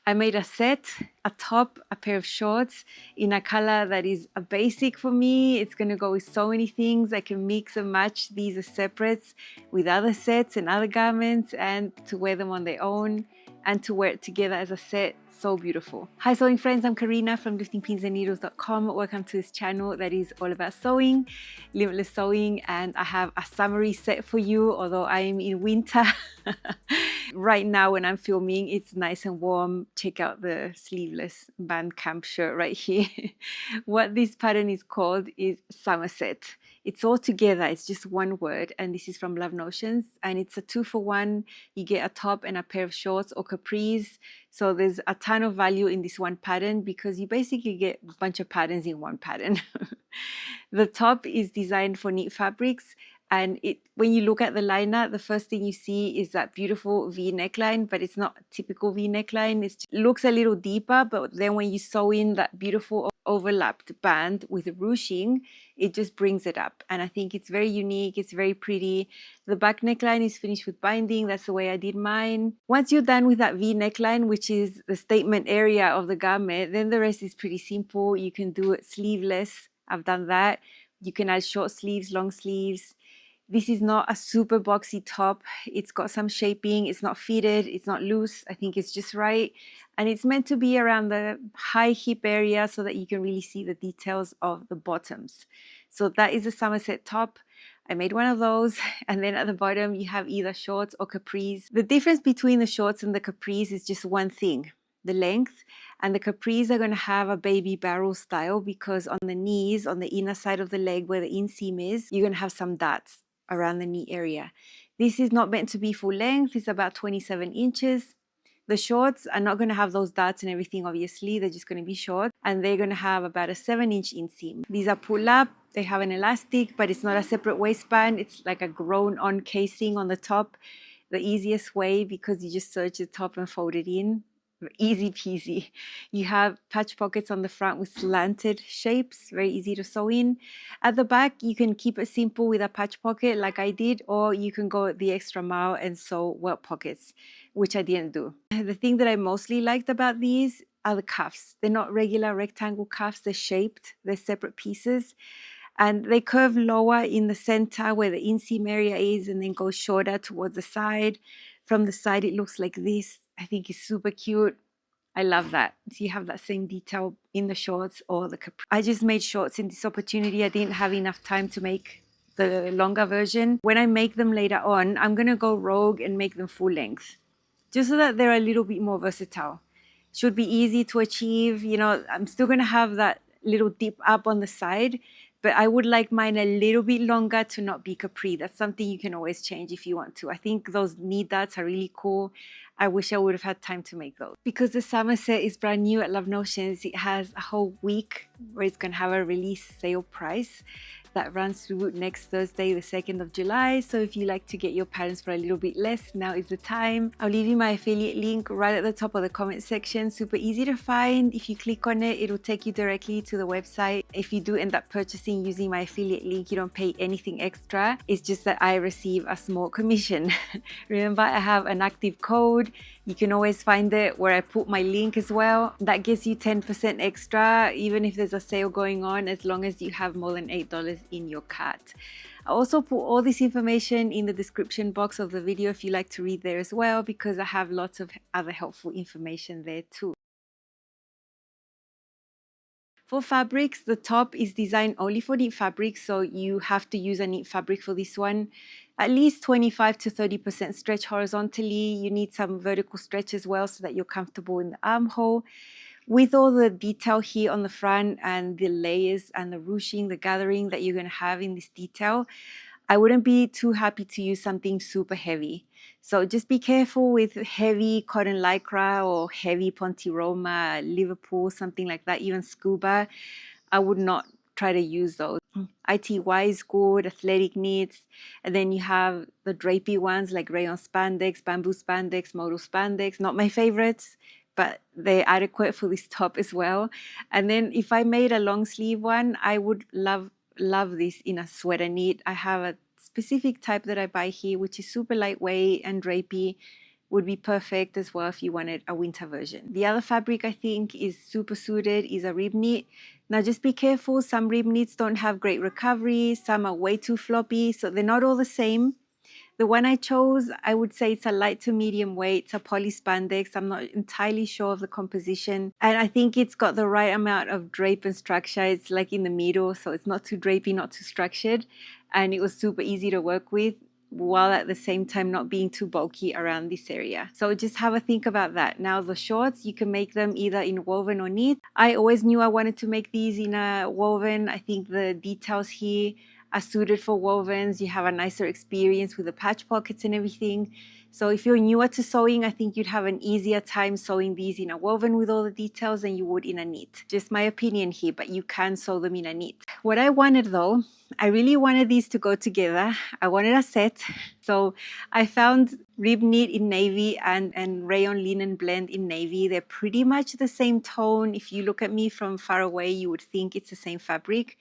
I made a set, a top, a pair of shorts in a color that is a basic for me. It's going to go with so many things. I can mix and match these as separates with other sets and other garments, and to wear them on their own and to wear it together as a set. So beautiful. Hi sewing friends, I'm Karina from liftingpinsandneedles.com. Welcome to this channel that is all about sewing, limitless sewing, and I have a summery set for you, although I am in winter. Right now when I'm filming, it's nice and warm. Check out the sleeveless band camp shirt right here. What this pattern is called is Somerset. It's all together, it's just one word, and this is from Love Notions, and it's a 2-for-1. You get a top and a pair of shorts or capris. So there's a ton of value in this one pattern because you basically get a bunch of patterns in one pattern. The top is designed for knit fabrics, and when you look at the liner, the first thing you see is that beautiful V neckline, but it's not a typical V neckline. It looks a little deeper, but then when you sew in that beautiful overlapped band with ruching, it just brings it up. And I think it's very unique, it's very pretty. The back neckline is finished with binding. That's the way I did mine. Once you're done with that V neckline, which is the statement area of the garment, then the rest is pretty simple. You can do it sleeveless. I've done that. You can add short sleeves, long sleeves. This is not a super boxy top. It's got some shaping. It's not fitted. It's not loose. I think it's just right. And it's meant to be around the high hip area so that you can really see the details of the bottoms. So that is a Somerset top. I made one of those. And then at the bottom, you have either shorts or capris. The difference between the shorts and the capris is just one thing, the length. And the capris are going to have a baby barrel style because on the knees, on the inner side of the leg where the inseam is, you're going to have some darts around the knee area. This is not meant to be full length. It's about 27 inches. The shorts are not going to have those darts and everything, obviously. They're just going to be short, and they're going to have about a 7-inch inseam. These are pull up. They have an elastic, but it's not a separate waistband. It's like a grown-on casing on the top. The easiest way, because you just serge the top and fold it in. Easy peasy. You have patch pockets on the front with slanted shapes, very easy to sew in. At the back, you can keep it simple with a patch pocket like I did, or you can go the extra mile and sew welt pockets, which I didn't do. The thing that I mostly liked about these are the cuffs. They're not regular rectangle cuffs, they're shaped, they're separate pieces. And they curve lower in the center where the inseam area is and then go shorter towards the side. From the side, it looks like this. I think it's super cute. I love that. So you have that same detail in the shorts or the capri. I just made shorts in this opportunity. I didn't have enough time to make the longer version. When I make them later on, I'm going to go rogue and make them full length, just so that they're a little bit more versatile. Should be easy to achieve. You know, I'm still going to have that little dip up on the side, but I would like mine a little bit longer to not be capri. That's something you can always change if you want to. I think those knee darts are really cool. I wish I would have had time to make those. Because the Somerset is brand new at Love Notions, it has a whole week where it's going to have a release sale price that runs through next Thursday, the 2nd of July. So if you like to get your patterns for a little bit less, now is the time. I'll leave you my affiliate link right at the top of the comment section. Super easy to find. If you click on it, it'll take you directly to the website. If you do end up purchasing using my affiliate link, you don't pay anything extra. It's just that I receive a small commission. Remember, I have an active code. You can always find it where I put my link as well. That gives you 10% extra, even if there's a sale going on, as long as you have more than $8 in your cart. I also put all this information in the description box of the video if you like to read there as well, because I have lots of other helpful information there too. For fabrics, the top is designed only for knit fabrics, so you have to use a knit fabric for this one. At least 25 to 30% stretch horizontally. You need some vertical stretch as well so that you're comfortable in the armhole. With all the detail here on the front and the layers and the ruching, the gathering that you're going to have in this detail, I wouldn't be too happy to use something super heavy. So just be careful with heavy cotton lycra or heavy Ponte Roma, Liverpool, something like that, even scuba. I would not try to use those. ITY is good, athletic knits, and then you have the drapey ones like Rayon spandex, bamboo spandex, modal spandex, not my favorites, but they're adequate for this top as well. And then if I made a long sleeve one, I would love this in a sweater knit. I have a specific type that I buy here, which is super lightweight and drapey, would be perfect as well if you wanted a winter version. The other fabric I think is super suited is a rib knit. Now just be careful, some rib knits don't have great recovery, some are way too floppy, so they're not all the same. The one I chose, I would say it's a light to medium weight. It's a poly spandex. I'm not entirely sure of the composition. And I think it's got the right amount of drape and structure. It's like in the middle, so it's not too drapey, not too structured. And it was super easy to work with, while at the same time not being too bulky around this area. So just have a think about that. Now the shorts, you can make them either in woven or knit. I always knew I wanted to make these in a woven. I think the details here are suited for wovens. You have a nicer experience with the patch pockets and everything. So if you're newer to sewing, I think you'd have an easier time sewing these in a woven with all the details than you would in a knit. Just my opinion here, but you can sew them in a knit. What I wanted though, I really wanted these to go together. I wanted a set. So I found rib knit in navy and rayon linen blend in navy. They're pretty much the same tone. If you look at me from far away, you would think it's the same fabric.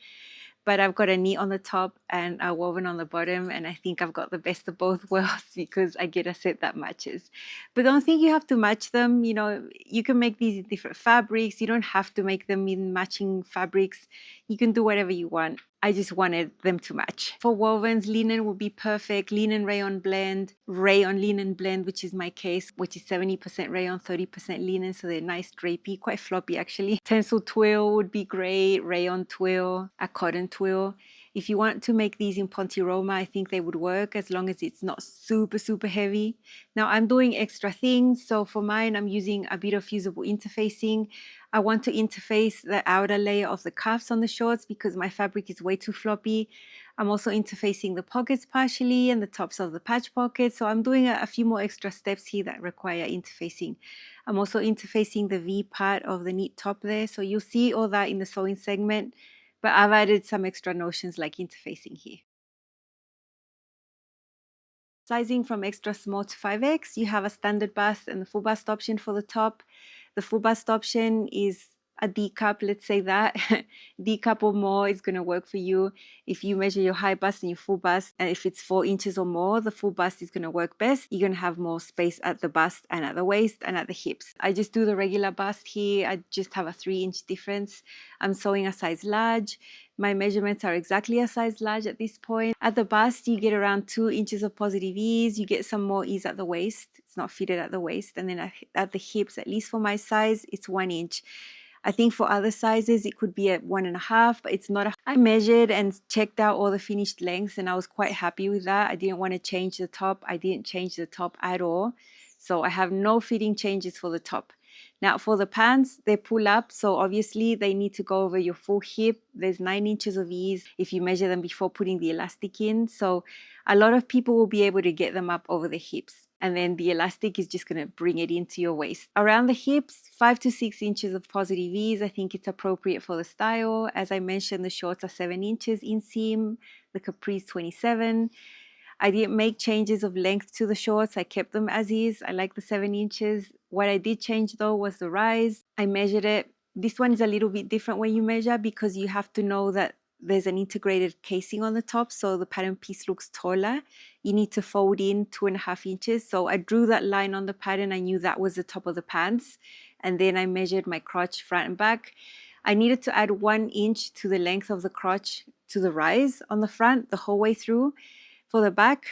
But I've got a knit on the top and a woven on the bottom, and I think I've got the best of both worlds because I get a set that matches. But don't think you have to match them. You know, you can make these in different fabrics. You don't have to make them in matching fabrics. You can do whatever you want. I just wanted them to match. For wovens, linen would be perfect. Linen rayon blend, rayon linen blend, which is my case, which is 70% rayon, 30% linen. So they're nice drapey, quite floppy actually. Tencel twill would be great. Rayon twill, a cotton twill. If you want to make these in Ponte Roma, I think they would work as long as it's not super, super heavy. Now I'm doing extra things. So for mine, I'm using a bit of fusible interfacing. I want to interface the outer layer of the cuffs on the shorts because my fabric is way too floppy. I'm also interfacing the pockets partially and the tops of the patch pockets. So I'm doing a few more extra steps here that require interfacing. I'm also interfacing the V part of the knit top there. So you'll see all that in the sewing segment, but I've added some extra notions like interfacing here. Sizing from extra small to 5X, you have a standard bust and the full bust option for the top. The full bust option is a D cup, let's say that. D cup or more is going to work for you. If you measure your high bust and your full bust, and if it's 4 inches or more, the full bust is going to work best. You're going to have more space at the bust and at the waist and at the hips. I just do the regular bust here. I just have a 3-inch difference. I'm sewing a size large. My measurements are exactly a size large at this point. At the bust, you get around 2 inches of positive ease. You get some more ease at the waist. It's not fitted at the waist. And then at the hips, at least for my size, it's 1 inch. I think for other sizes, it could be at 1.5, but it's not. I measured and checked out all the finished lengths and I was quite happy with that. I didn't want to change the top. I didn't change the top at all. So I have no fitting changes for the top. Now for the pants, they pull up, so obviously they need to go over your full hip. There's 9 inches of ease if you measure them before putting the elastic in. So a lot of people will be able to get them up over the hips. And then the elastic is just going to bring it into your waist. Around the hips, 5 to 6 inches of positive ease. I think it's appropriate for the style. As I mentioned, the shorts are 7 inches inseam, the capris 27. I didn't make changes of length to the shorts. I kept them as is. I like the 7 inches. What I did change though was the rise. I measured it. This one is a little bit different when you measure because you have to know that there's an integrated casing on the top, so the pattern piece looks taller. You need to fold in 2.5 inches. So I drew that line on the pattern. I knew that was the top of the pants. And then I measured my crotch front and back. I needed to add 1 inch to the length of the crotch to the rise on the front the whole way through. For the back,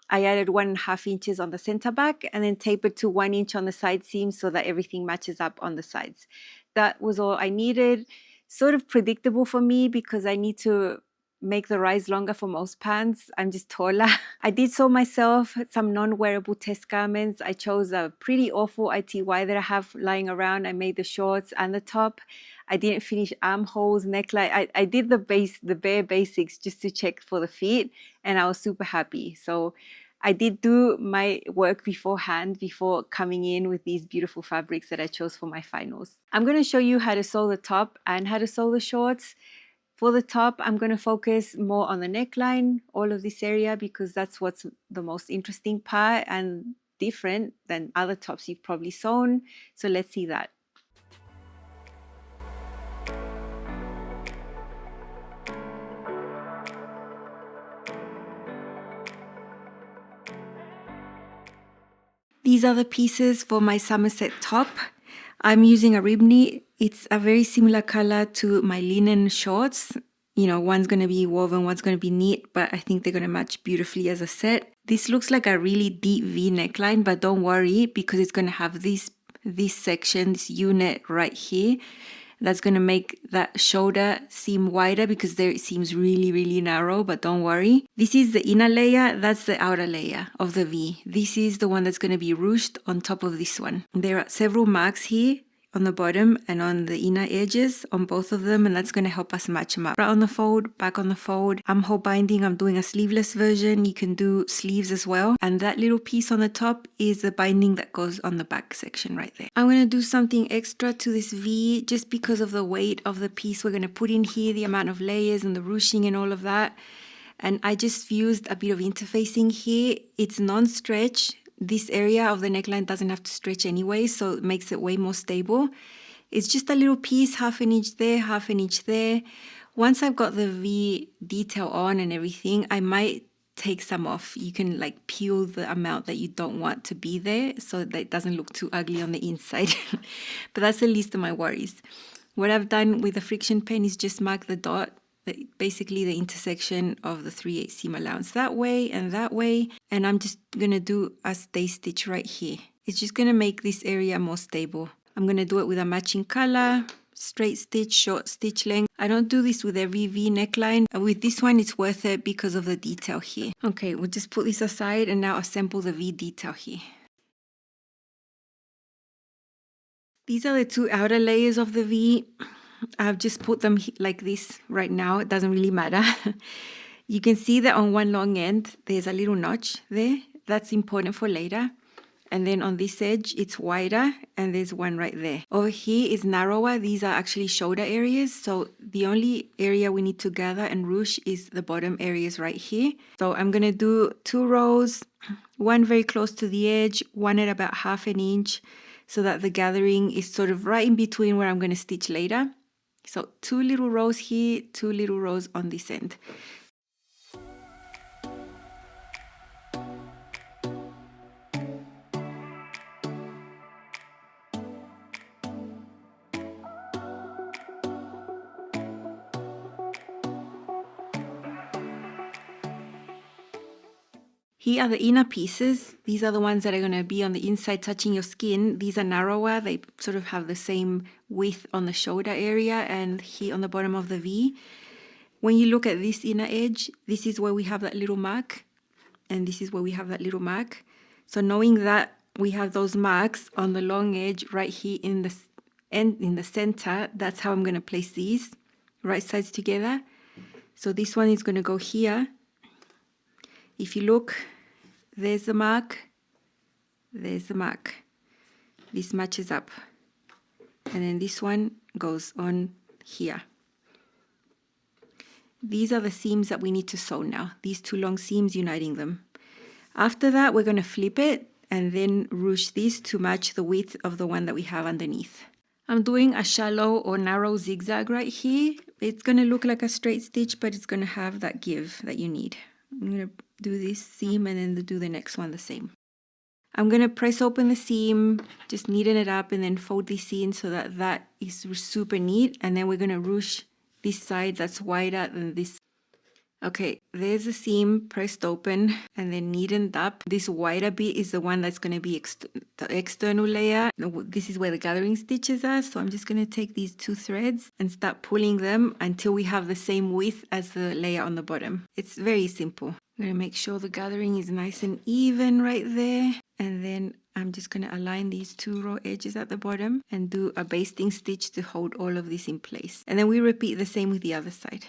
I added 1.5 inches on the center back and then tapered to 1 inch on the side seams so that everything matches up on the sides. That was all I needed. Sort of predictable for me because I need to make the rise longer for most pants. I'm just taller. I did sew myself some non-wearable test garments. I chose a pretty awful ITY that I have lying around. I made the shorts and the top. I didn't finish armholes, neckline. I did the bare basics just to check for the fit, and I was super happy. So I did do my work beforehand before coming in with these beautiful fabrics that I chose for my finals. I'm going to show you how to sew the top and how to sew the shorts. For the top, I'm going to focus more on the neckline, all of this area, because that's what's the most interesting part and different than other tops you've probably sewn. So let's see that. These These are the pieces for my Somerset top. I'm using a rib knit. It's a very similar color to my linen shorts. You know, one's going to be woven, one's going to be knit, but I think they're going to match beautifully as a set. This looks like a really deep V neckline, but don't worry because it's going to have this section, this U-net right here. That's going to make that shoulder seem wider because there it seems really, really narrow, but don't worry. This is the inner layer, that's the outer layer of the V. This is the one that's going to be ruched on top of this one. There are several marks here on the bottom and on the inner edges on both of them, and that's going to help us match them up. Front on the fold, back on the fold. I'm hole binding, I'm doing a sleeveless version. You can do sleeves as well. And that little piece on the top is the binding that goes on the back section right there. I'm going to do something extra to this V just because of the weight of the piece we're going to put in here, the amount of layers and the ruching and all of that. And I just fused a bit of interfacing here. It's non-stretch. This area of the neckline doesn't have to stretch anyway, so it makes it way more stable. It's just a little piece, half an inch there, half an inch there. Once I've got the V detail on and everything, I might take some off. You can like peel the amount that you don't want to be there so that it doesn't look too ugly on the inside. But that's the least of my worries. What I've done with the friction pen is just mark the dot, basically the intersection of the 3/8 seam allowance that way, and I'm just gonna do a stay stitch right here. It's just gonna make this area more stable. I'm gonna do it with a matching color, straight stitch, short stitch length. I don't do this with every V neckline. With this one it's worth it because of the detail here. Okay, we'll just put this aside and now assemble the V detail here. These are the two outer layers of the V. I've just put them like this right now. It doesn't really matter. You can see that on one long end, there's a little notch there. That's important for later. And then on this edge, it's wider and there's one right there. Over here is narrower. These are actually shoulder areas. So the only area we need to gather and ruche is the bottom areas right here. So I'm going to do 2 rows, one very close to the edge, one at about half an inch, so that the gathering is sort of right in between where I'm going to stitch later. So 2 little rows here, 2 little rows on this end. Here are the inner pieces. These are the ones that are going to be on the inside touching your skin. These are narrower. They sort of have the same width on the shoulder area and here on the bottom of the V. When you look at this inner edge, this is where we have that little mark and this is where we have that little mark. So knowing that we have those marks on the long edge right here in the end, in the center, that's how I'm going to place these right sides together. So this one is going to go here. If you look, there's the mark, there's the mark. This matches up. And then this one goes on here. These are the seams that we need to sew now. These 2 long seams uniting them. After that, we're going to flip it and then ruche this to match the width of the one that we have underneath. I'm doing a shallow or narrow zigzag right here. It's going to look like a straight stitch, but it's going to have that give that you need. I'm going to do this seam and then do the next one the same. I'm going to press open the seam, just neaten it up and then fold this in so that that is super neat. And then we're going to ruche this side that's wider than this. Okay, there's the seam pressed open and then neatened up. This wider bit is the one that's going to be the external layer. This is where the gathering stitches are. So I'm just going to take these 2 threads and start pulling them until we have the same width as the layer on the bottom. It's very simple. I'm going to make sure the gathering is nice and even right there. And then I'm just going to align these 2 raw edges at the bottom and do a basting stitch to hold all of this in place. And then we repeat the same with the other side.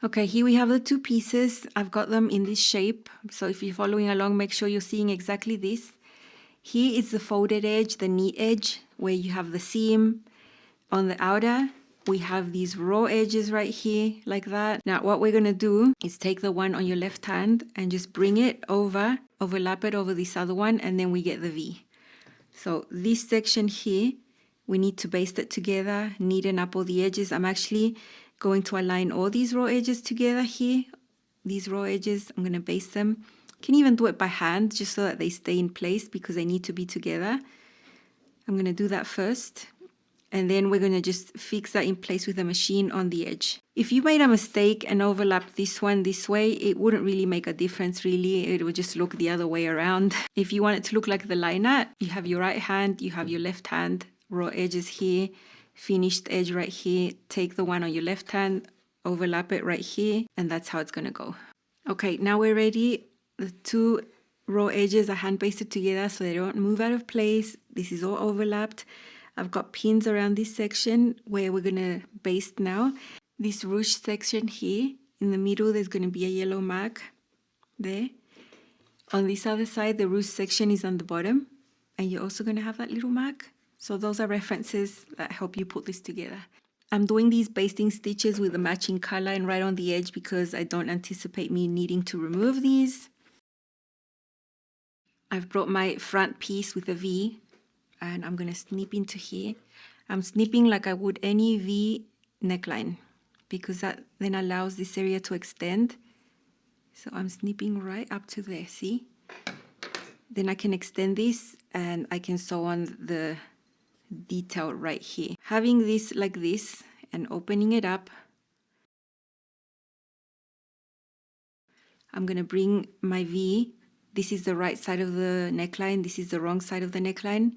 Okay, here we have the 2 pieces. I've got them in this shape. So if you're following along, make sure you're seeing exactly this. Here is the folded edge, the neat edge, where you have the seam. On the outer, we have these raw edges right here, like that. Now, what we're going to do is take the one on your left hand and just bring it over, overlap it over this other one, and then we get the V. So this section here, we need to baste it together, neaten up all the edges. I'm actually going to align all these raw edges together here. These raw edges, I'm going to baste them Can even do it by hand just so that they stay in place because they need to be together. I'm going to do that first. And then we're going to just fix that in place with a machine on the edge. If you made a mistake and overlapped this one this way, it wouldn't really make a difference really. It would just look the other way around. If you want it to look like the liner, you have your right hand, you have your left hand, raw edges here, finished edge right here. Take the one on your left hand, overlap it right here, and that's how it's going to go. Okay, now we're ready. The two raw edges are hand pasted together so they don't move out of place. This is all overlapped. I've got pins around this section where we're going to baste now. This ruched section here, in the middle, there's going to be a yellow mark there. On this other side, the ruched section is on the bottom, and you're also going to have that little mark. So those are references that help you put this together. I'm doing these basting stitches with the matching color and right on the edge because I don't anticipate me needing to remove these. I've brought my front piece with a V, and I'm going to snip into here. I'm snipping like I would any V neckline because that then allows this area to extend. So I'm snipping right up to there, see? Then I can extend this and I can sew on the detail right here. Having this like this and opening it up, I'm going to bring my V. This is the right side of the neckline. This is the wrong side of the neckline.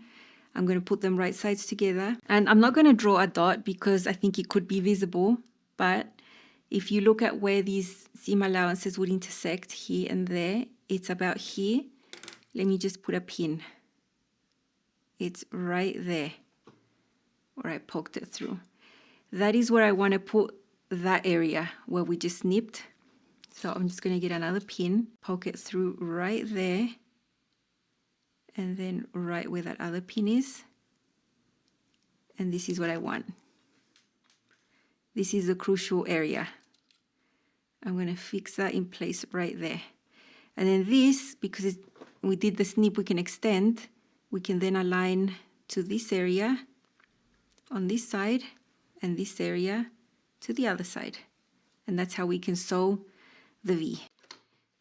I'm going to put them right sides together. And I'm not going to draw a dot because I think it could be visible. But if you look at where these seam allowances would intersect here and there, it's about here. Let me just put a pin. It's right there where I poked it through. That is where I want to put that area where we just snipped. So I'm just going to get another pin, poke it through right there. And then right where that other pin is. And this is what I want. This is the crucial area. I'm going to fix that in place right there. And then this, because we did the snip, we can extend. We can then align to this area on this side and this area to the other side. And that's how we can sew the V.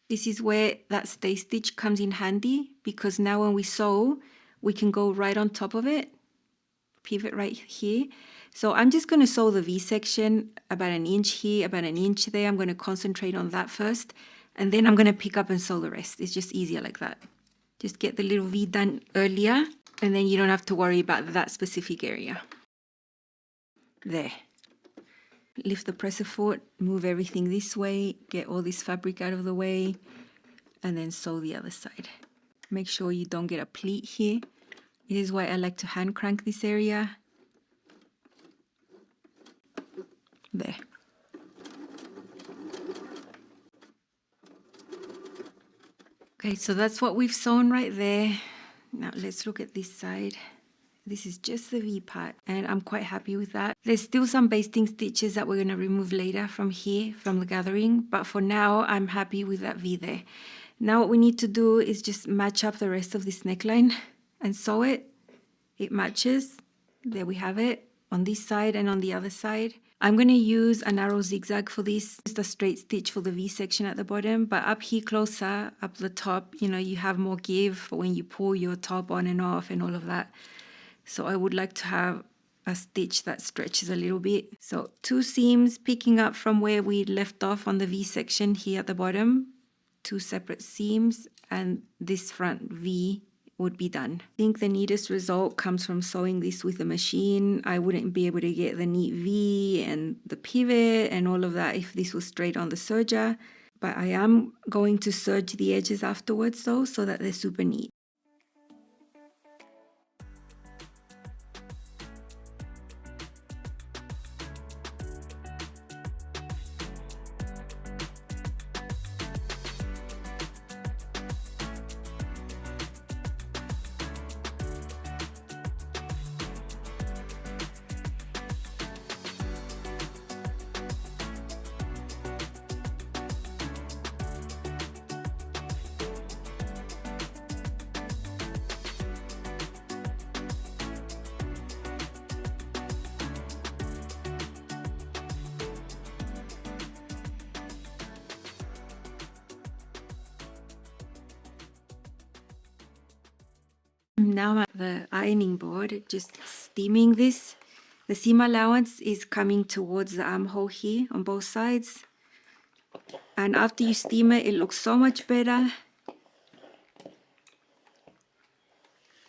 This is where that stay stitch comes in handy because now when we sew, we can go right on top of it, pivot right here. So I'm just going to sew the V section about an inch here, about an inch there. I'm going to concentrate on that first, and then I'm going to pick up and sew the rest. It's just easier like that. Just get the little V done earlier, and then you don't have to worry about that specific area. There. Lift the presser foot, move everything this way, get all this fabric out of the way, and then sew the other side. Make sure you don't get a pleat here. This is why I like to hand crank this area. There. Okay, so that's what we've sewn right there. Now let's look at this side. This is just the V part, and I'm quite happy with that. There's still some basting stitches that we're going to remove later from here, from the gathering, but for now, I'm happy with that V there. Now what we need to do is just match up the rest of this neckline and sew it. It matches. There we have it, on this side and on the other side. I'm going to use a narrow zigzag for this, just a straight stitch for the V section at the bottom, but up here closer, up the top, you have more give for when you pull your top on and off and all of that. So I would like to have a stitch that stretches a little bit. So 2 seams picking up from where we left off on the V section here at the bottom. 2 separate seams, and this front V would be done. I think the neatest result comes from sewing this with a machine. I wouldn't be able to get the neat V and the pivot and all of that if this was straight on the serger. But I am going to serge the edges afterwards though, so that they're super neat. Now I'm at the ironing board, just steaming this. The seam allowance is coming towards the armhole here on both sides. And after you steam it, it looks so much better.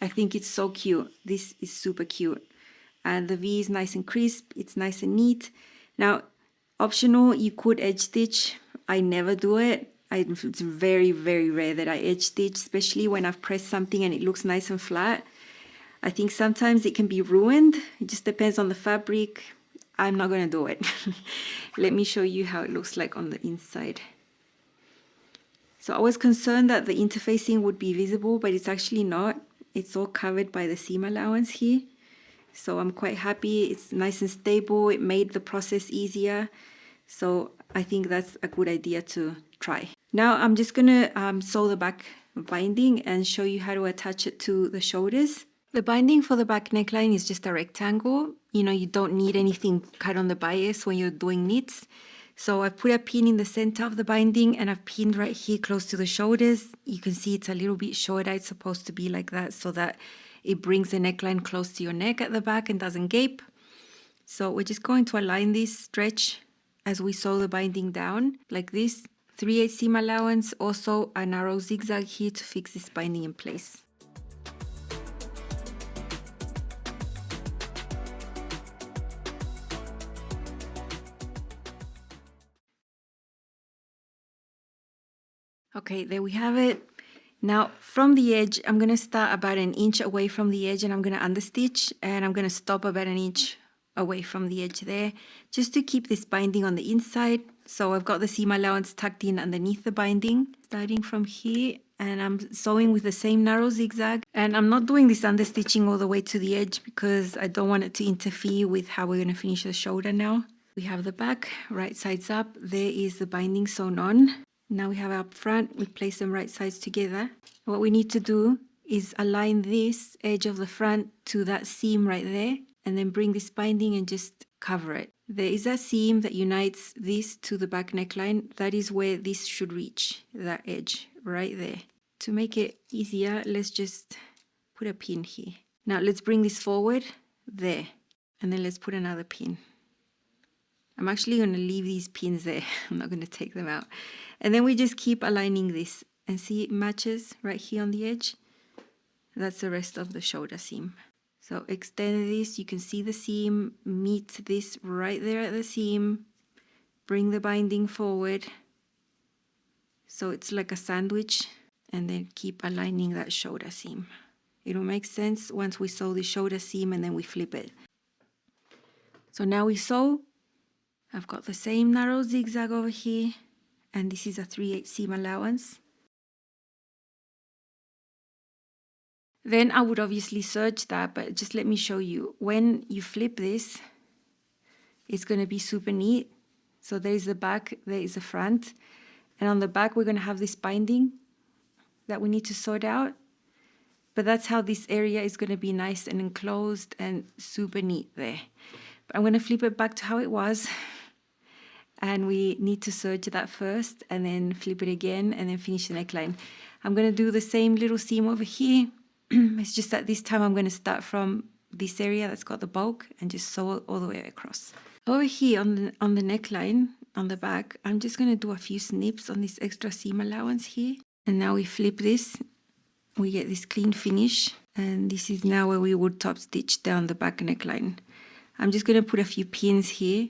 I think it's so cute. This is super cute. And the V is nice and crisp. It's nice and neat. Now, optional, you could edge stitch. I never do it. It's very, very rare that I edge stitch, especially when I've pressed something and it looks nice and flat. I think sometimes it can be ruined. It just depends on the fabric. I'm not going to do it. Let me show you how it looks like on the inside. So I was concerned that the interfacing would be visible, but it's actually not. It's all covered by the seam allowance here. So I'm quite happy. It's nice and stable. It made the process easier. So I think that's a good idea to try. Now I'm just going to sew the back binding and show you how to attach it to the shoulders. The binding for the back neckline is just a rectangle. You know, you don't need anything cut on the bias when you're doing knits. So I've put a pin in the center of the binding and I've pinned right here close to the shoulders. You can see it's a little bit shorter. It's supposed to be like that so that it brings the neckline close to your neck at the back and doesn't gape. So we're just going to align this stretch as we sew the binding down like this. 3/8 seam allowance, also a narrow zigzag here to fix this binding in place. Okay, there we have it. Now from the edge, I'm going to start about 1 inch away from the edge and I'm going to understitch and I'm going to stop about 1 inch away from the edge there just to keep this binding on the inside. So I've got the seam allowance tucked in underneath the binding, starting from here, and I'm sewing with the same narrow zigzag. And I'm not doing this understitching all the way to the edge because I don't want it to interfere with how we're going to finish the shoulder now. We have the back, right sides up. There is the binding sewn on. Now we have up front, we place them right sides together. What we need to do is align this edge of the front to that seam right there and then bring this binding and just cover it. There is a seam that unites this to the back neckline. That is where this should reach, that edge right there. To make it easier, let's just put a pin here. Now let's bring this forward, there, and then let's put another pin. I'm actually going to leave these pins there. I'm not going to take them out. And then we just keep aligning this and see it matches right here on the edge. That's the rest of the shoulder seam. So extend this, you can see the seam, meet this right there at the seam, bring the binding forward. So it's like a sandwich, and then keep aligning that shoulder seam. It'll make sense once we sew the shoulder seam and then we flip it. So now we sew. I've got the same narrow zigzag over here, and this is a 3/8 seam allowance. Then I would obviously serge that, but just let me show you. When you flip this, it's going to be super neat. So there is the back, there is the front, and on the back we're going to have this binding that we need to sort out. But that's how this area is going to be nice and enclosed and super neat there. But I'm going to flip it back to how it was. And we need to serge that first and then flip it again and then finish the neckline. I'm going to do the same little seam over here. It's just that this time I'm going to start from this area that's got the bulk and just sew it all the way across. Over here on the neckline, on the back, I'm just going to do a few snips on this extra seam allowance here. And now we flip this. We get this clean finish. And this is now where we would top stitch down the back neckline. I'm just going to put a few pins here.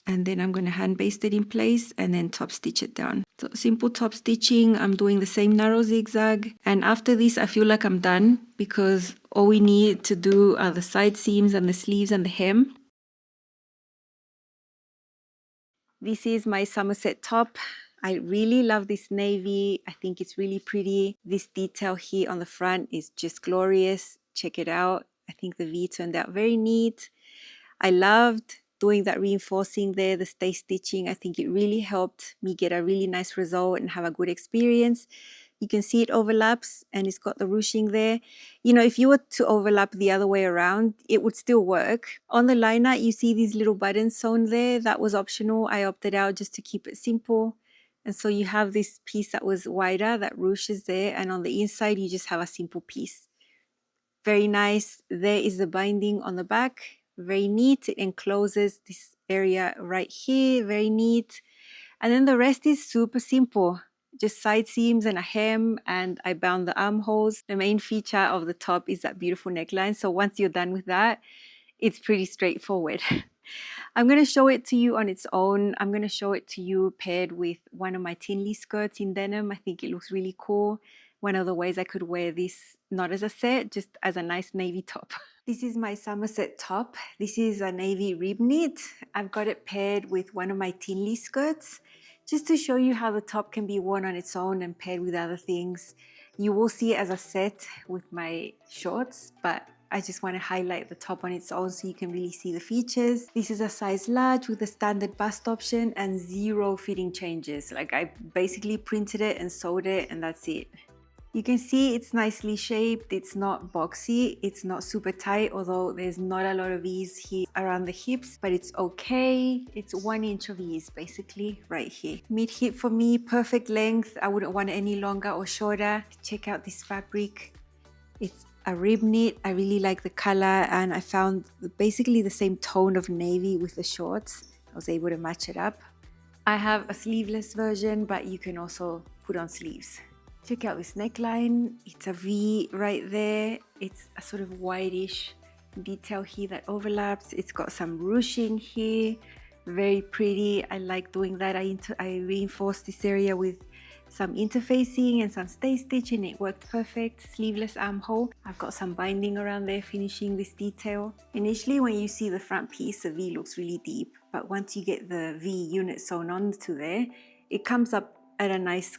And then I'm going to hand baste it in place and then top stitch it down. So simple top stitching. I'm doing the same narrow zigzag. And after this, I feel like I'm done because all we need to do are the side seams and the sleeves and the hem. This is my Somerset top. I really love this navy. I think it's really pretty. This detail here on the front is just glorious. Check it out. I think the V turned out very neat. I loved doing that reinforcing there, the stay stitching. I think it really helped me get a really nice result and have a good experience. You can see it overlaps and it's got the ruching there. You know, if you were to overlap the other way around, it would still work. On the liner, you see these little buttons sewn there. That was optional. I opted out just to keep it simple. And so you have this piece that was wider that ruches there. And on the inside, you just have a simple piece. Very nice. There is the binding on the back. Very neat. It encloses this area right here. Very neat. And then the rest is super simple. Just side seams and a hem, and I bound the armholes. The main feature of the top is that beautiful neckline. So once you're done with that, it's pretty straightforward. I'm going to show it to you on its own. I'm going to show it to you paired with one of my Tinley skirts in denim. I think it looks really cool. One of the ways I could wear this, not as a set, just as a nice navy top. This is my Somerset top. This is a navy rib knit. I've got it paired with one of my Tinley skirts, just to show you how the top can be worn on its own and paired with other things. You will see it as a set with my shorts, but I just want to highlight the top on its own so you can really see the features. This is a size large with a standard bust option and 0 fitting changes. Like, I basically printed it and sewed it, and that's it. You can see it's nicely shaped. It's not boxy. It's not super tight, although there's not a lot of ease here around the hips, but it's okay. It's 1 inch of ease basically right here. Mid hip for me, perfect length. I wouldn't want it any longer or shorter. Check out this fabric. It's a rib knit. I really like the color, and I found basically the same tone of navy with the shorts. I was able to match it up. I have a sleeveless version, but you can also put on sleeves. Check out this neckline. It's a V right there. It's a sort of whitish detail here that overlaps. It's got some ruching here. Very pretty. I like doing that. I reinforced this area with some interfacing and some stay stitch, and it worked perfect. Sleeveless armhole. I've got some binding around there finishing this detail. Initially, when you see the front piece, the V looks really deep, but once you get the V unit sewn onto there, it comes up at a nice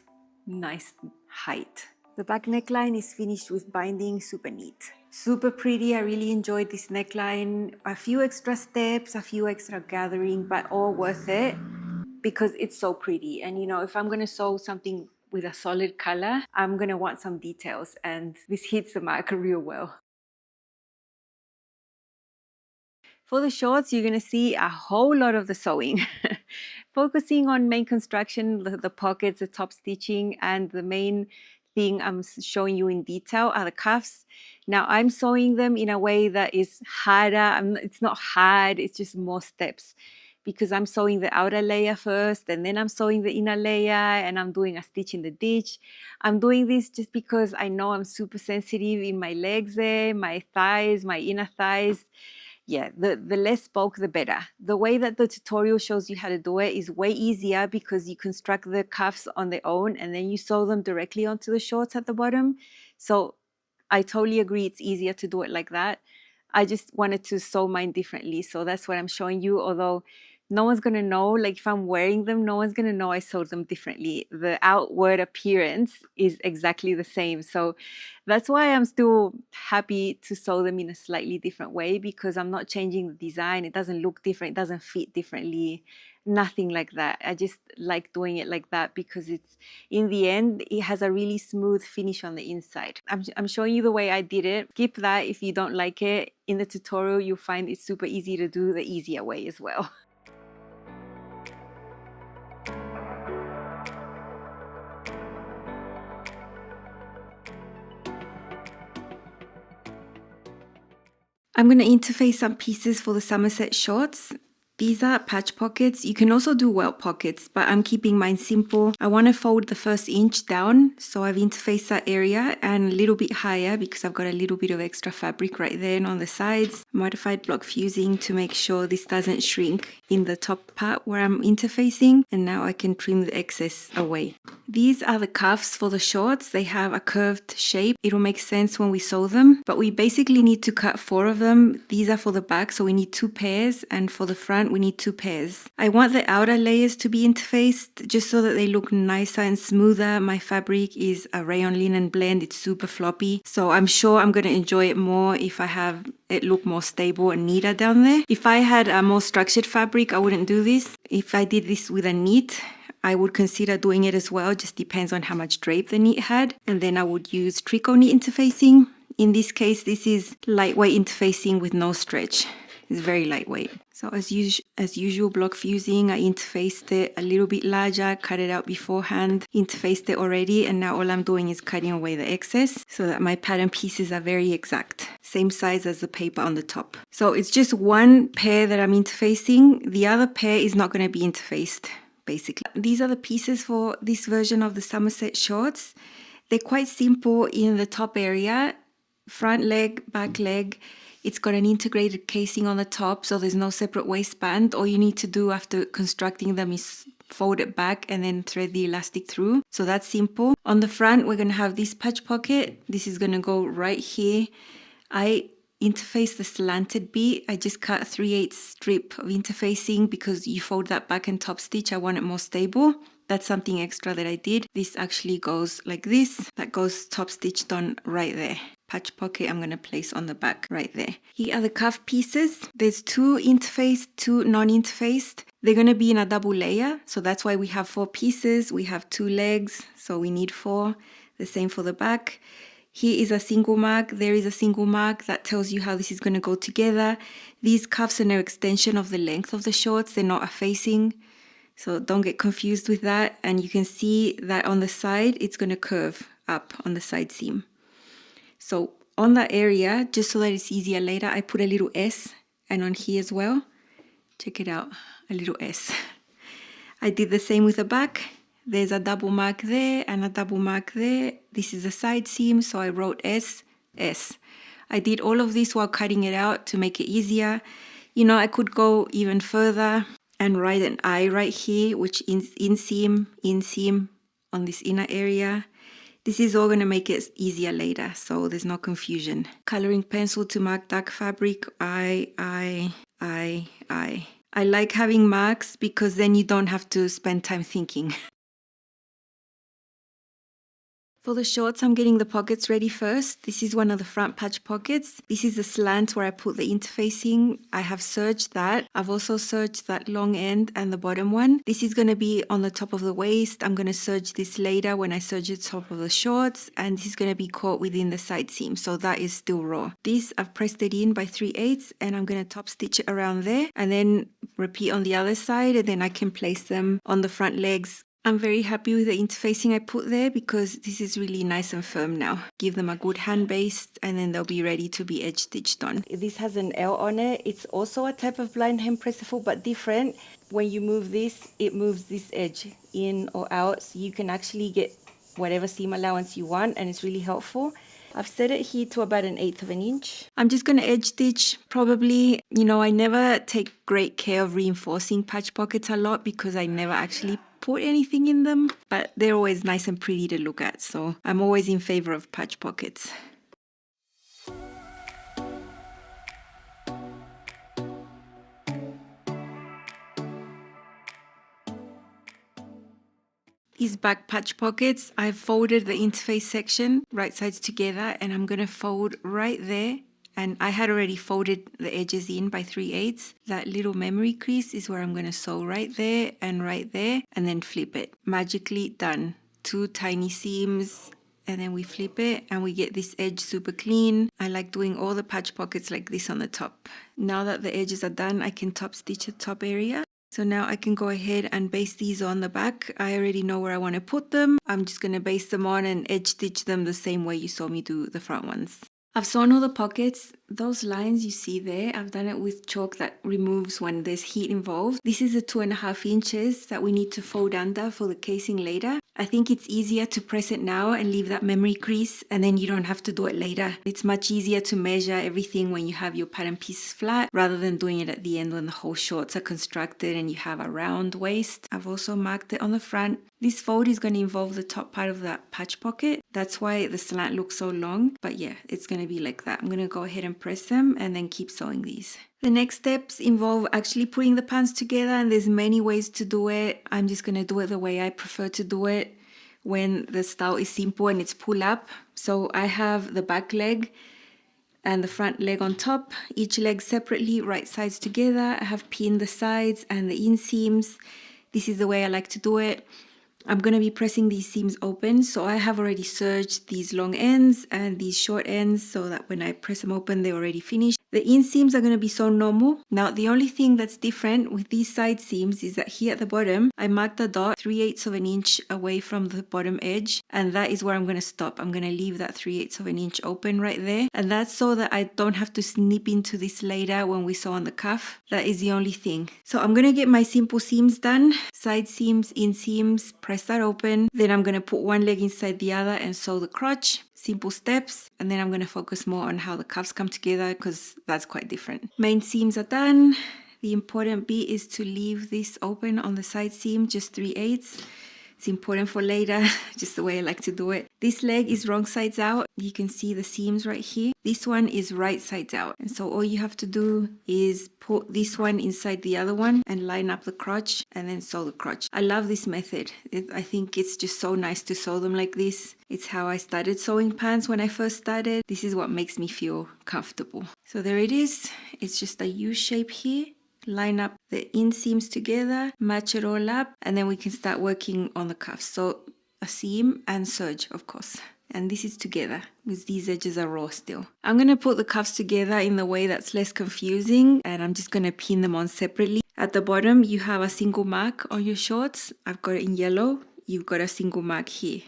height. The back neckline is finished with binding, super neat. Super pretty. I really enjoyed this neckline. A few extra steps, a few extra gathering, but all worth it because it's so pretty. And you know, if I'm gonna sew something with a solid color, I'm gonna want some details, and this hits the mark real well. For the shorts, you're going to see a whole lot of the sewing. Focusing on main construction, the pockets, the top stitching, and the main thing I'm showing you in detail are the cuffs. Now I'm sewing them in a way that is harder. It's not hard, it's just more steps, because I'm sewing the outer layer first, and then I'm sewing the inner layer, and I'm doing a stitch in the ditch. I'm doing this just because I know I'm super sensitive in my legs there, my thighs, my inner thighs. Yeah, the less bulk, the better. The way that the tutorial shows you how to do it is way easier because you construct the cuffs on their own and then you sew them directly onto the shorts at the bottom. So I totally agree, it's easier to do it like that. I just wanted to sew mine differently, so that's what I'm showing you, although no one's going to know. Like, if I'm wearing them, no one's going to know I sewed them differently. The outward appearance is exactly the same. So that's why I'm still happy to sew them in a slightly different way, because I'm not changing the design. It doesn't look different. It doesn't fit differently. Nothing like that. I just like doing it like that because it's, in the end, it has a really smooth finish on the inside. I'm showing you the way I did it. Skip that if you don't like it. In the tutorial, you'll find it's super easy to do the easier way as well. I'm going to interface some pieces for the Somerset shorts. These are patch pockets. You can also do welt pockets, but I'm keeping mine simple. I want to fold the first inch down, so I've interfaced that area and a little bit higher because I've got a little bit of extra fabric right there and on the sides. Modified block fusing to make sure this doesn't shrink in the top part where I'm interfacing, and now I can trim the excess away. These are the cuffs for the shorts. They have a curved shape. It'll make sense when we sew them, but we basically need to cut 4 of them. These are for the back, so we need 2 pairs, and for the front we need 2 pairs. I want the outer layers to be interfaced just so that they look nicer and smoother. My fabric is a Rayon linen blend. It's super floppy, so I'm sure I'm going to enjoy it more if I have it look more stable and neater down there. If I had a more structured fabric, I wouldn't do this. If I did this with a knit, I would consider doing it as well. Just depends on how much drape the knit had. And then I would use tricot knit interfacing. In this case, this is lightweight interfacing with no stretch. It's very lightweight. So as As usual, block fusing, I interfaced it a little bit larger, cut it out beforehand, interfaced it already, and now all I'm doing is cutting away the excess so that my pattern pieces are very exact, same size as the paper on the top. So it's just one pair that I'm interfacing, the other pair is not going to be interfaced, basically. These are the pieces for this version of the Somerset shorts. They're quite simple in the top area, front leg, back leg. It's got an integrated casing on the top, so there's no separate waistband. All you need to do after constructing them is fold it back and then thread the elastic through. So that's simple. On the front, we're going to have this patch pocket. This is going to go right here. I interface the slanted bit. I just cut 3/8 strip of interfacing because you fold that back and top stitch. I want it more stable. That's something extra that I did. This actually goes like this. That goes top stitched on right there. Patch pocket I'm going to place on the back right there. Here are the cuff pieces. There's 2 interfaced, 2 non-interfaced. They're going to be in a double layer. So that's why we have 4 pieces. We have 2 legs, so we need 4. The same for the back. Here is a single mark. There is a single mark. That tells you how this is going to go together. These cuffs are no extension of the length of the shorts. They're not a facing. So don't get confused with that. And you can see that on the side, it's going to curve up on the side seam. So on that area, just so that it's easier later, I put a little S, and on here as well, check it out, a little S. I did the same with the back. There's a double mark there and a double mark there. This is a side seam, so I wrote S, S. I did all of this while cutting it out to make it easier. You know, I could go even further and write an I right here, which is inseam on this inner area. This is all going to make it easier later, so there's no confusion. Coloring pencil to mark dark fabric. I like having marks because then you don't have to spend time thinking. For the shorts, I'm getting the pockets ready first. This is one of the front patch pockets. This is the slant where I put the interfacing. I have serged that. I've also serged that long end and the bottom one. This is going to be on the top of the waist. I'm going to serge this later when I serge the top of the shorts. And this is going to be caught within the side seam. So that is still raw. This, I've pressed it in by 3/8 and I'm going to top stitch it around there. And then repeat on the other side. And then I can place them on the front legs. I'm very happy with the interfacing I put there because this is really nice and firm now. Give them a good hand base and then they'll be ready to be edge stitched on. This has an L on it. It's also a type of blind hem pressible but different. When you move this, it moves this edge in or out, so you can actually get whatever seam allowance you want, and it's really helpful. I've set it here to about 1/8 of an inch. I'm just going to edge stitch probably. You know, I never take great care of reinforcing patch pockets a lot because I never actually put anything in them, but they're always nice and pretty to look at, so I'm always in favor of patch pockets. These back patch pockets, I've folded the interface section right sides together and I'm going to fold right there. And I had already folded the edges in by 3/8. That little memory crease is where I'm going to sew right there and then flip it. Magically done. 2 tiny seams and then we flip it and we get this edge super clean. I like doing all the patch pockets like this on the top. Now that the edges are done, I can top stitch the top area. So now I can go ahead and baste these on the back. I already know where I want to put them. I'm just going to baste them on and edge stitch them the same way you saw me do the front ones. I've sewn all the pockets. Those lines you see there, I've done it with chalk that removes when there's heat involved. This is the 2.5 inches that we need to fold under for the casing later. I think it's easier to press it now and leave that memory crease, and then you don't have to do it later. It's much easier to measure everything when you have your pattern pieces flat rather than doing it at the end when the whole shorts are constructed and you have a round waist. I've also marked it on the front. This fold is going to involve the top part of that patch pocket. That's why the slant looks so long. But yeah, it's going to be like that. I'm going to go ahead and press them and then keep sewing these. The next steps involve actually putting the pants together, and there's many ways to do it. I'm just going to do it the way I prefer to do it when the style is simple and it's pull up. So I have the back leg and the front leg on top, each leg separately, right sides together. I have pinned the sides and the inseams. This is the way I like to do it. I'm going to be pressing these seams open, so I have already serged these long ends and these short ends so that when I press them open, they're already finished. The inseams are going to be sewn normal. Now the only thing that's different with these side seams is that here at the bottom I marked a dot 3/8 of an inch away from the bottom edge, and that is where I'm going to stop. I'm going to leave that 3/8 of an inch open right there, and that's so that I don't have to snip into this later when we sew on the cuff. That is the only thing. So I'm going to get my simple seams done, side seams, inseams, press that open, then I'm going to put one leg inside the other and sew the crotch. Simple steps, and then I'm going to focus more on how the cuffs come together because that's quite different. Main seams are done. The important bit is to leave this open on the side seam, just 3/8. It's important for later, just the way I like to do it. This leg is wrong sides out. You can see the seams right here. This one is right sides out. And so all you have to do is put this one inside the other one and line up the crotch and then sew the crotch. I love this method. I think it's just so nice to sew them like this. It's how I started sewing pants when I first started. This is what makes me feel comfortable. So there it is. It's just a U shape here. Line up the inseams together, match it all up, and then we can start working on the cuffs. So a seam and serge, of course. And this is together because these edges are raw still. I'm going to put the cuffs together in the way that's less confusing, and I'm just going to pin them on separately. At the bottom, you have a single mark on your shorts. I've got it in yellow. You've got a single mark here.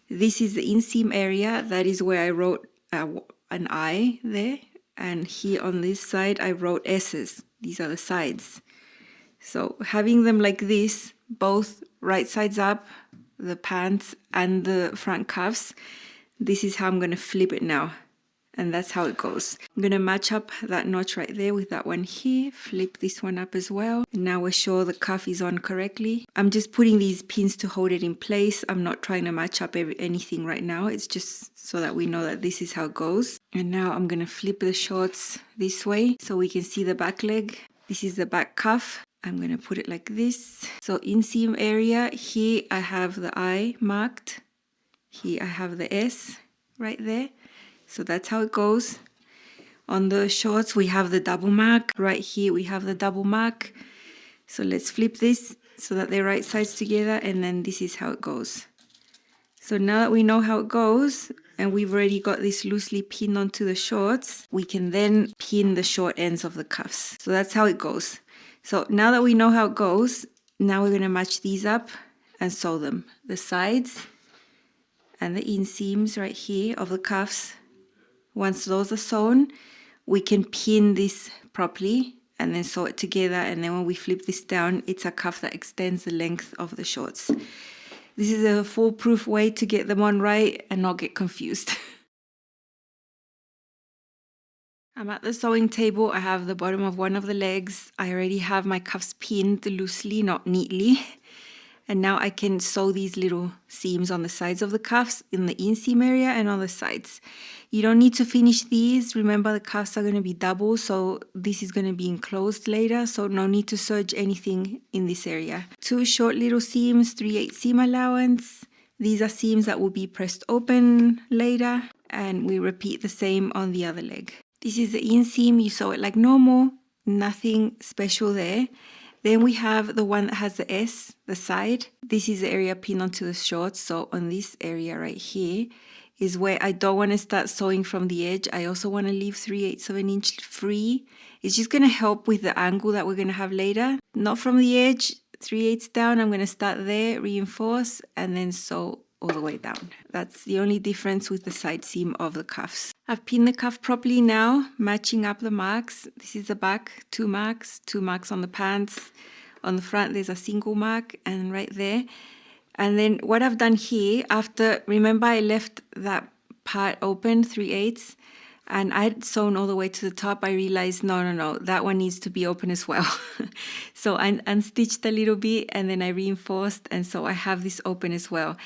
This is the inseam area. That is where I wrote an I there. And here on this side, I wrote S's. These are the sides. So having them like this, both right sides up, the pants and the front cuffs, this is how I'm going to flip it now. And that's how it goes. I'm going to match up that notch right there with that one here, flip this one up as well. And now we're sure the cuff is on correctly. I'm just putting these pins to hold it in place. I'm not trying to match up anything right now. It's just so that we know that this is how it goes. And now I'm going to flip the shorts this way so we can see the back leg. This is the back cuff. I'm going to put it like this. So inseam area, here I have the I marked. Here I have the S right there. So that's how it goes. On the shorts, we have the double mark. Right here, we have the double mark. So let's flip this so that they're right sides together, and then this is how it goes. So now that we know how it goes, and we've already got this loosely pinned onto the shorts, we can then pin the short ends of the cuffs. So that's how it goes. So now that we know how it goes, now we're going to match these up and sew them. The sides and the inseams right here of the cuffs. Once those are sewn, we can pin this properly and then sew it together. And then when we flip this down, it's a cuff that extends the length of the shorts. This is a foolproof way to get them on right and not get confused. I'm at the sewing table. I have the bottom of one of the legs. I already have my cuffs pinned loosely, not neatly. And now I can sew these little seams on the sides of the cuffs in the inseam area and on the sides. You don't need to finish these. Remember, the cuffs are going to be double, so this is going to be enclosed later, so no need to serge anything in this area. 2 short little seams, 3/8 seam allowance. These are seams that will be pressed open later, and we repeat the same on the other leg. This is the inseam. You sew it like normal, nothing special there. Then we have the one that has the S, the side. This is the area pinned onto the shorts. So on this area right here is where I don't want to start sewing from the edge. I also want to leave 3/8 of an inch free. It's just going to help with the angle that we're going to have later. Not from the edge, 3/8 down. I'm going to start there, reinforce, and then sew all the way down. That's the only difference with the side seam of the cuffs. I've pinned the cuff properly now, matching up the marks. This is the back, 2 marks on the pants. On the front, there's a single mark, and right there. And then what I've done here, remember I left that part open, 3/8, and I'd sewn all the way to the top. I realized, no, that one needs to be open as well. So I unstitched a little bit, and then I reinforced, and so I have this open as well.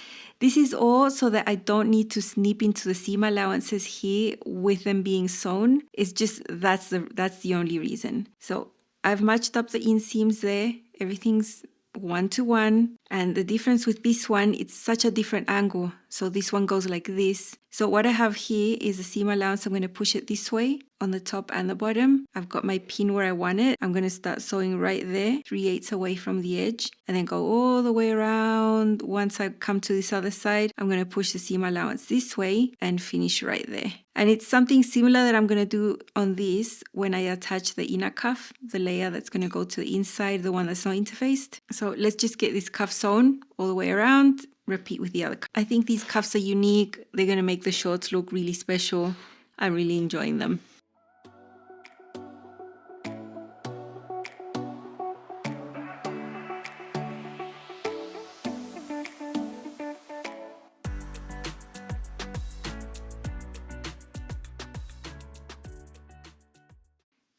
This is all so that I don't need to snip into the seam allowances here with them being sewn. It's just, that's the only reason. So I've matched up the inseams there. Everything's 1 to 1. And the difference with this one, it's such a different angle. So this one goes like this. So what I have here is a seam allowance. I'm going to push it this way on the top and the bottom. I've got my pin where I want it. I'm going to start sewing right there, 3/8 away from the edge, and then go all the way around. Once I come to this other side, I'm going to push the seam allowance this way and finish right there. And it's something similar that I'm going to do on this when I attach the inner cuff, the layer that's going to go to the inside, the one that's not interfaced. So let's just get this cuff sewn all the way around. Repeat with the other. I think these cuffs are unique. They're going to make the shorts look really special. I'm really enjoying them.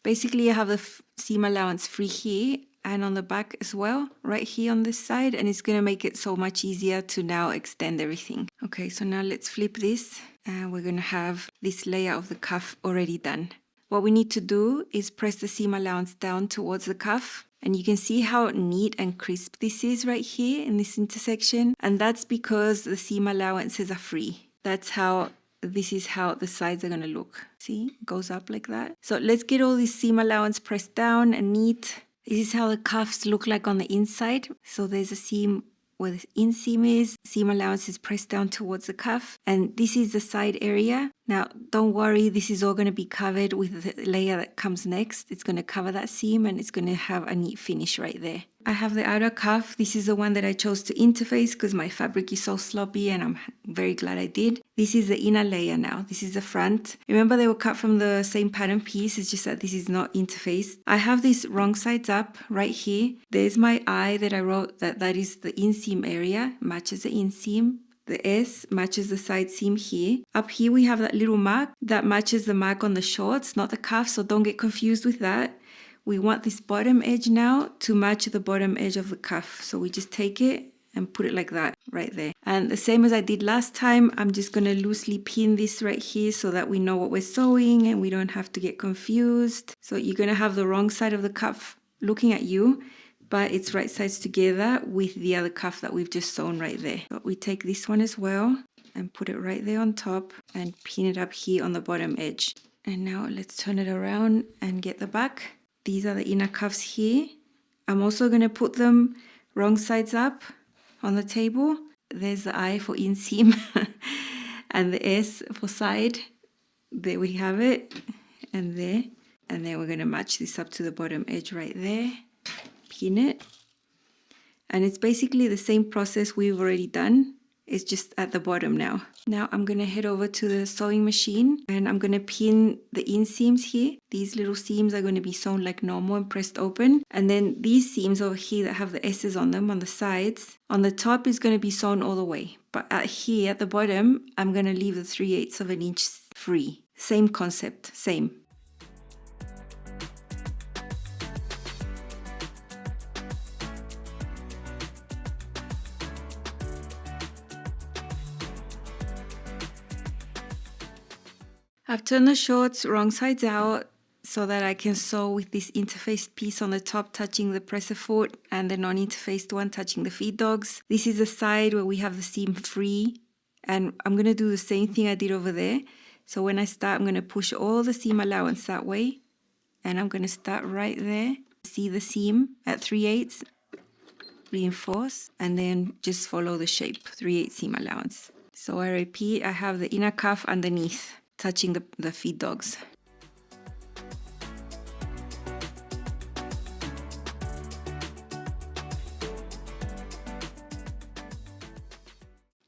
Basically, I have the seam allowance free here and on the back as well, right here on this side, and it's going to make it so much easier to now extend everything. Okay, so now let's flip this and we're going to have this layer of the cuff already done. What we need to do is press the seam allowance down towards the cuff, and you can see how neat and crisp this is right here in this intersection, and that's because the seam allowances are free. This is how the sides are going to look. See, it goes up like that. So let's get all this seam allowance pressed down and neat. This is how the cuffs look like on the inside. So there's a seam where the inseam is. Seam allowance is pressed down towards the cuff. And this is the side area. Now, don't worry, this is all going to be covered with the layer that comes next. It's going to cover that seam and it's going to have a neat finish right there. I have the outer cuff. This is the one that I chose to interface because my fabric is so sloppy and I'm very glad I did. This is the inner layer now. This is the front. Remember they were cut from the same pattern piece. It's just that this is not interfaced. I have this wrong sides up right here. There's my eye that I wrote that is the inseam area. Matches the inseam. The S matches the side seam here. Up here we have that little mark that matches the mark on the shorts, not the cuff, so don't get confused with that. We want this bottom edge now to match the bottom edge of the cuff. So we just take it and put it like that right there. And the same as I did last time, I'm just going to loosely pin this right here so that we know what we're sewing and we don't have to get confused. So you're going to have the wrong side of the cuff looking at you, but it's right sides together with the other cuff that we've just sewn right there. So we take this one as well and put it right there on top and pin it up here on the bottom edge. And now let's turn it around and get the back. These are the inner cuffs here. I'm also going to put them wrong sides up on the table. There's the I for inseam and the S for side. There we have it. And there. And then we're going to match this up to the bottom edge right there. Pin it. And it's basically the same process we've already done. It's just at the bottom now. Now I'm going to head over to the sewing machine and I'm going to pin the inseams here. These little seams are going to be sewn like normal and pressed open. And then these seams over here that have the S's on them on the sides, on the top is going to be sewn all the way. But here at the bottom, I'm going to leave the 3/8 of an inch free. Same concept, same. I've turned the shorts wrong sides out so that I can sew with this interfaced piece on the top touching the presser foot and the non-interfaced one touching the feed dogs. This is the side where we have the seam free, and I'm going to do the same thing I did over there. So when I start, I'm going to push all the seam allowance that way, and I'm going to start right there. See the seam at 3/8, reinforce, and then just follow the shape, 3/8 seam allowance. So I repeat, I have the inner cuff underneath, touching the feed dogs.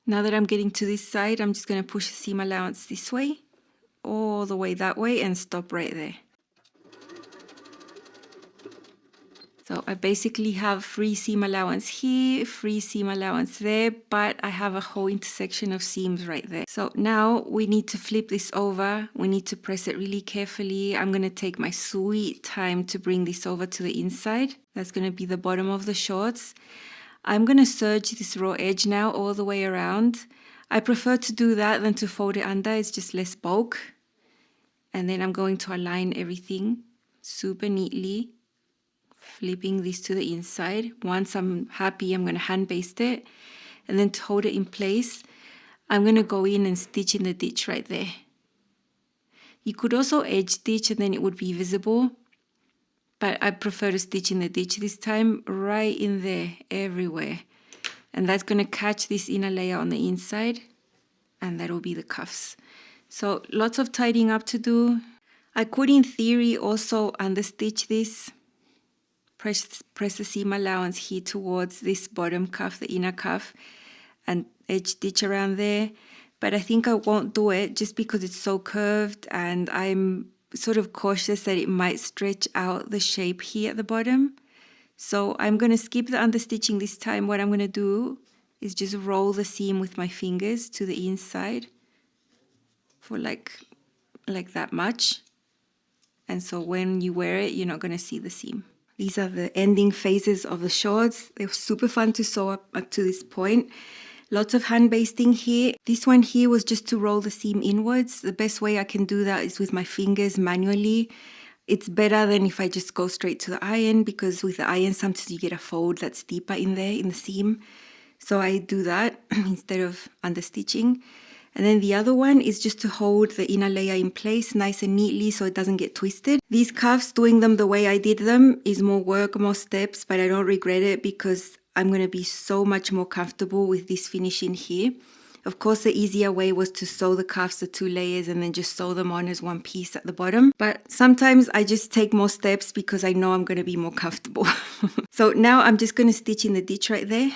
Now that I'm getting to this side, I'm just going to push the seam allowance this way, all the way that way, and stop right there. So I basically have free seam allowance here, free seam allowance there, but I have a whole intersection of seams right there. So now we need to flip this over. We need to press it really carefully. I'm going to take my sweet time to bring this over to the inside. That's going to be the bottom of the shorts. I'm going to serge this raw edge now all the way around. I prefer to do that than to fold it under. It's just less bulk. And then I'm going to align everything super neatly, flipping this to the inside. Once I'm happy, I'm going to hand baste it. And then to hold it in place, I'm going to go in and stitch in the ditch right there. You could also edge stitch and then it would be visible, but I prefer to stitch in the ditch this time, right in there, everywhere. And that's going to catch this inner layer on the inside, and that'll be the cuffs. So lots of tidying up to do. I could, in theory, also understitch this, press the seam allowance here towards this bottom cuff, the inner cuff, and edge stitch around there. But I think I won't do it just because it's so curved, and I'm sort of cautious that it might stretch out the shape here at the bottom. So I'm going to skip the understitching this time. What I'm going to do is just roll the seam with my fingers to the inside for like that much. And so when you wear it, you're not going to see the seam. These are the ending phases of the shorts. They're super fun to sew up to this point. Lots of hand basting here. This one here was just to roll the seam inwards. The best way I can do that is with my fingers manually. It's better than if I just go straight to the iron, because with the iron sometimes you get a fold that's deeper in there in the seam. So I do that instead of understitching. And then the other one is just to hold the inner layer in place nice and neatly so it doesn't get twisted. These cuffs, doing them the way I did them is more work, more steps, but I don't regret it because I'm going to be so much more comfortable with this finish in here. Of course, the easier way was to sew the cuffs, the 2 layers, and then just sew them on as one piece at the bottom. But sometimes I just take more steps because I know I'm going to be more comfortable. So now I'm just going to stitch in the ditch right there,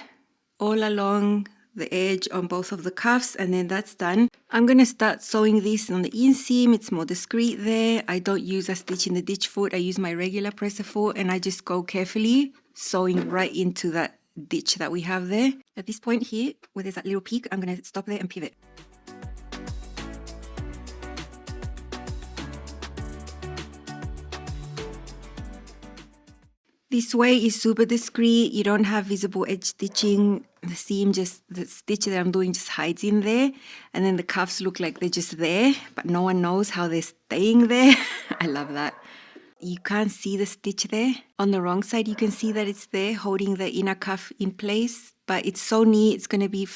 all along the edge on both of the cuffs, and then that's done. I'm going to start sewing this on the inseam. It's more discreet there. I don't use a stitch in the ditch foot. I use my regular presser foot, and I just go carefully sewing right into that ditch that we have there. At this point here, where there's that little peak, I'm going to stop there and pivot. This way is super discreet. You don't have visible edge stitching. The seam, just the stitch that I'm doing just hides in there. And then the cuffs look like they're just there, but no one knows how they're staying there. I love that. You can't see the stitch there. On the wrong side, you can see that it's there holding the inner cuff in place, but it's so neat. It's going to be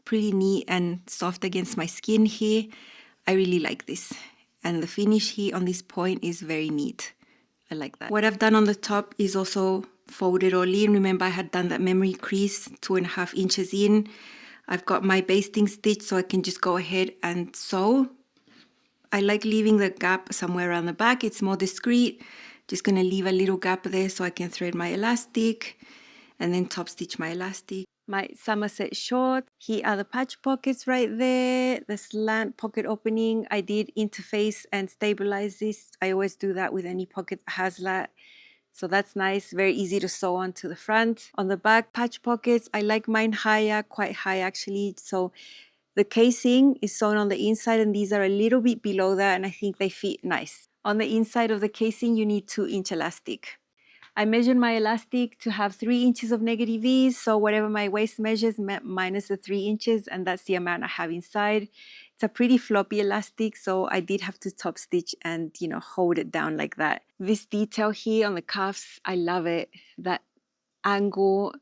pretty neat and soft against my skin here. I really like this. And the finish here on this point is very neat. I like that. What I've done on the top is also folded all in. Remember, I had done that memory crease 2.5 inches in. I've got my basting stitch so I can just go ahead and sew. I like leaving the gap somewhere around the back. It's more discreet. Just going to leave a little gap there so I can thread my elastic and then top stitch my elastic. My Somerset short. Here are the patch pockets right there. The slant pocket opening. I did interface and stabilize this. I always do that with any pocket that has that. So that's nice. Very easy to sew onto the front. On the back, patch pockets. I like mine higher, quite high actually. So the casing is sewn on the inside and these are a little bit below that and I think they fit nice. On the inside of the casing, you need 2-inch elastic. I measured my elastic to have 3 inches of negative V's, so whatever my waist measures minus the 3 inches, and that's the amount I have inside. It's a pretty floppy elastic, so I did have to top stitch and, hold it down like that. This detail here on the cuffs, I love it. That angle,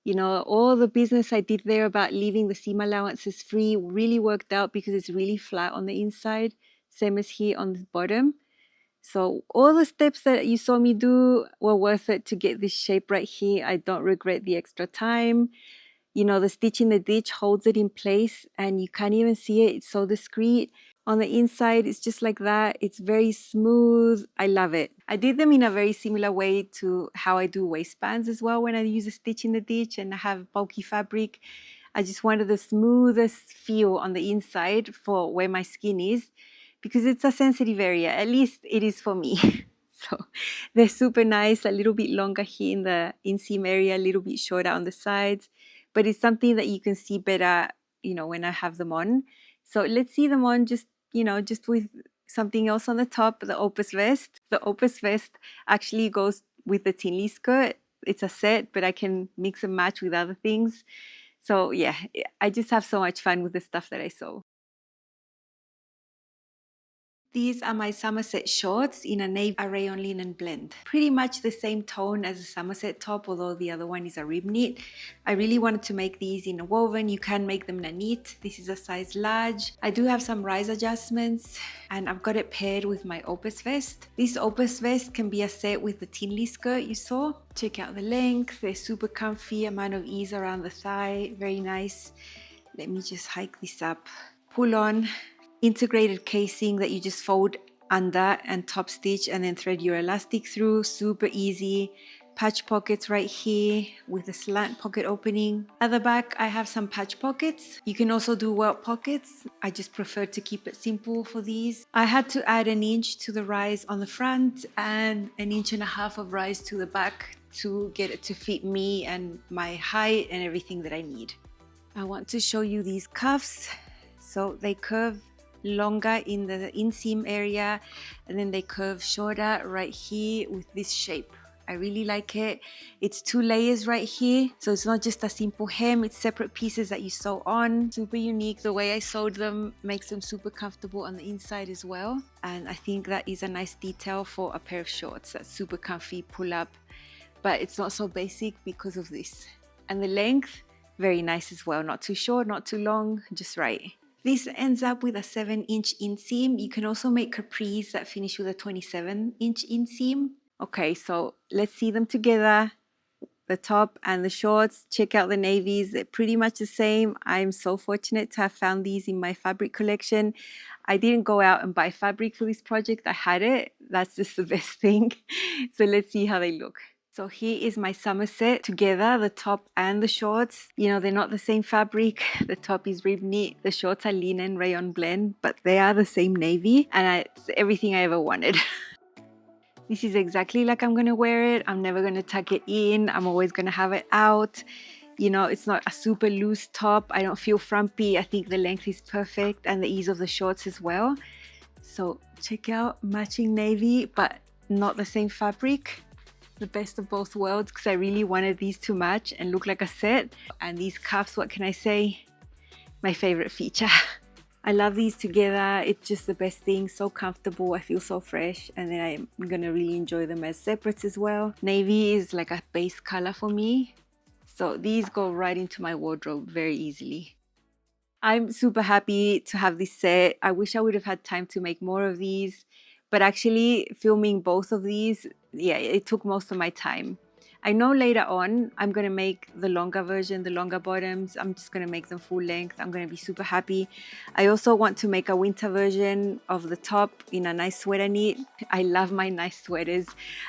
all the business I did there about leaving the seam allowances free really worked out because it's really flat on the inside, same as here on the bottom. So all the steps that you saw me do were worth it to get this shape right here. I don't regret the extra time. The stitch in the ditch holds it in place and you can't even see it. It's so discreet. On the inside, it's just like that. It's very smooth. I love it. I did them in a very similar way to how I do waistbands as well when I use a stitch in the ditch and I have bulky fabric. I just wanted the smoothest feel on the inside for where my skin is, because it's a sensitive area, at least it is for me. So they're super nice, a little bit longer here in the inseam area, a little bit shorter on the sides, but it's something that you can see better, when I have them on. So let's see them on just with something else on the top, the opus vest. The opus vest actually goes with the Tinley skirt. It's a set, but I can mix and match with other things. So yeah, I just have so much fun with the stuff that I sew. These are my Somerset shorts in a navy Rayon linen blend. Pretty much the same tone as a Somerset top, although the other one is a rib knit. I really wanted to make these in a woven. You can make them in a knit. This is a size large. I do have some rise adjustments and I've got it paired with my Opus vest. This Opus vest can be a set with the Tinley skirt you saw. Check out the length. They're super comfy, amount of ease around the thigh. Very nice. Let me just hike this up. Pull on. Integrated casing that you just fold under and top stitch and then thread your elastic through. Super easy. Patch pockets right here with a slant pocket opening. At the back I have some patch pockets. You can also do welt pockets. I just prefer to keep it simple for these. I had to add an inch to the rise on the front and an inch and a half of rise to the back to get it to fit me and my height and everything that I need. I want to show you these cuffs. So they curve longer in the inseam area and then they curve shorter right here with this shape. I really like it. It's 2 layers right here, so it's not just a simple hem, it's separate pieces that you sew on. Super unique. The way I sewed them makes them super comfortable on the inside as well, and I think that is a nice detail for a pair of shorts. That's super comfy, pull up, but it's not so basic because of this. And the length, very nice as well. Not too short, not too long, just right. This ends up with a 7-inch inseam. You can also make capris that finish with a 27-inch inseam. Okay, so let's see them together. The top and the shorts. Check out the navies. They're pretty much the same. I'm so fortunate to have found these in my fabric collection. I didn't go out and buy fabric for this project. I had it. That's just the best thing. So let's see how they look. So here is my Somerset together, the top and the shorts. You know, they're not the same fabric. The top is rib knit, the shorts are linen rayon blend, but they are the same navy and it's everything I ever wanted. This is exactly like I'm gonna wear it. I'm never gonna tuck it in. I'm always gonna have it out. You know, it's not a super loose top. I don't feel frumpy. I think the length is perfect and the ease of the shorts as well. So check out matching navy, but not the same fabric. The best of both worlds because I really wanted these to match and look like a set. And these cuffs, what can I say? My favorite feature. I love these together. It's just the best thing. So comfortable. I feel so fresh. And then I'm gonna really enjoy them as separates as well. Navy is like a base color for me. So these go right into my wardrobe very easily. I'm super happy to have this set. I wish I would have had time to make more of these. But actually filming both of these, yeah, it took most of my time. I know later on I'm going to make the longer version, the longer bottoms. I'm just going to make them full length. I'm going to be super happy. I also want to make a winter version of the top in a nice sweater knit. I love my nice sweaters.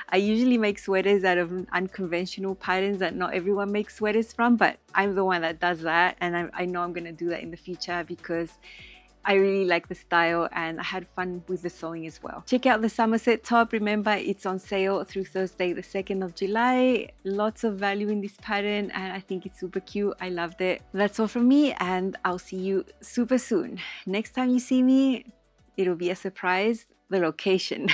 I usually make sweaters out of unconventional patterns that not everyone makes sweaters from, but I'm the one that does that. And I know I'm going to do that in the future because I really like the style and I had fun with the sewing as well. Check out the Somerset top. Remember, it's on sale through Thursday, the 2nd of July. Lots of value in this pattern and I think it's super cute. I loved it. That's all from me and I'll see you super soon. Next time you see me, it'll be a surprise, the location.